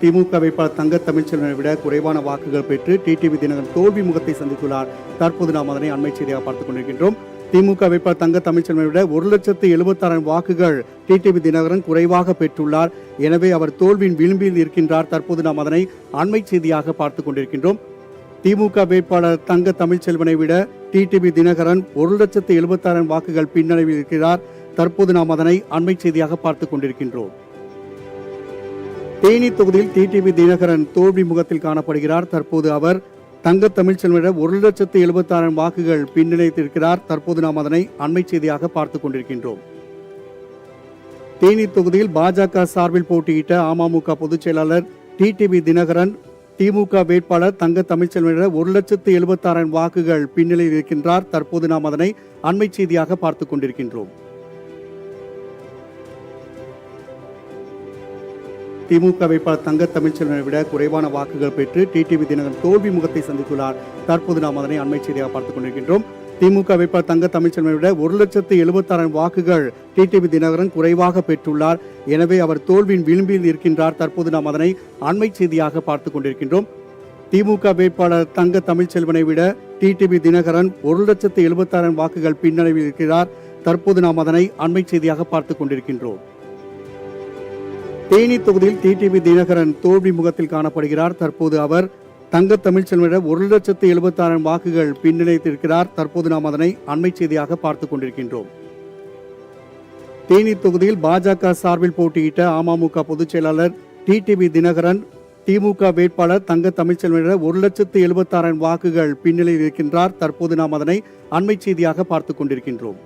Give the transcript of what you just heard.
திமுக வேட்பாளர் தங்க தமிழ்ச்செல்வனை விட குறைவான வாக்குகள் பெற்று டிடிவி தினகரன் தோல்வி முகத்தை சந்தித்துள்ளார். தற்போது நாம் அதனை அண்மை செய்தியாக பார்த்துக் கொண்டிருக்கின்றோம். திமுக வேட்பாளர் தங்க தமிழ்ச்செல்வனை விட 1,76,000 வாக்குகள் டிடிவி தினகரன் குறைவாக பெற்றுள்ளார். எனவே அவர் தோல்வியின் விளிம்பில் இருக்கின்றார். தற்போது நாம் அதனை அண்மை செய்தியாக பார்த்துக் கொண்டிருக்கின்றோம். திமுக வேட்பாளர் தங்க தமிழ்ச்செல்வனை விட டிடிவி தினகரன் 1,76,000 வாக்குகள் பின்னடைவில் இருக்கிறார். தற்போது நாம் அதனை அண்மை செய்தியாக பார்த்துக் கொண்டிருக்கின்றோம். தேனி தொகுதியில் டிடிவி தினகரன் தோல்வி முகத்தில் காணப்படுகிறார். தற்போது அவர் தங்க தமிழ்ச்செல்வனிடம் 1,76,000 வாக்குகள் பின்னடைத்திருக்கிறார். தற்போது நாம் அதனை அண்மை செய்தியாக பார்த்துக் கொண்டிருக்கின்றோம். தேனி தொகுதியில் பாஜக சார்பில் போட்டியிட்ட அமமுக பொதுச் செயலாளர் டிடிவி தினகரன் திமுக வேட்பாளர் தங்க தமிழ்ச்செல்வனிடம் 1,76,000 வாக்குகள் பின்னணியில் இருக்கின்றார். தற்போது நாம் அதனை அண்மை செய்தியாக பார்த்துக் கொண்டிருக்கின்றோம். திமுக வேட்பாளர் தங்க தமிழ்ச்செல்வனை விட குறைவான வாக்குகள் பெற்று டிடிவி தினகரன் தோல்வி முகத்தை சந்தித்துள்ளார். தற்போது நாம் அதனை அண்மை செய்தியாக பார்த்துக் கொண்டிருக்கின்றோம். திமுக வேட்பாளர் தங்க தமிழ்ச்செல்வனை விட 1,76,000 வாக்குகள் டிடிவி தினகரன் குறைவாக பெற்றுள்ளார். எனவே அவர் தோல்வியின் விளிம்பில் இருக்கின்றார். தற்போது நாம் அதனை அண்மை செய்தியாக பார்த்துக் கொண்டிருக்கின்றோம். திமுக வேட்பாளர் தங்க தமிழ்ச்செல்வனை விட டிடிவி தினகரன் 1,76,000 வாக்குகள் பின்னடைவில் இருக்கிறார். தற்போது நாம் அதனை அண்மை செய்தியாக பார்த்துக் கொண்டிருக்கின்றோம். தேனி தொகுதியில் டிடிவி தினகரன் தோல்வி முகத்தில் காணப்படுகிறார். தற்போது அவர் தங்க தமிழ்ச்செல்வனிடம் 1,76,000 வாக்குகள் பின்னடைத்திருக்கிறார். தற்போது நாம் அதனை அண்மை செய்தியாக பார்த்துக் கொண்டிருக்கின்றோம். தேனி தொகுதியில் பாஜக சார்பில் போட்டியிட்ட அமமுக பொதுச் செயலாளர் டிடிவி தினகரன் திமுக வேட்பாளர் தங்க தமிழ்ச்செல்வனிடம் 1,76,000 வாக்குகள் பின்னணியில் இருக்கின்றார். தற்போது நாம் அதனை அண்மை செய்தியாக பார்த்துக் கொண்டிருக்கின்றோம்.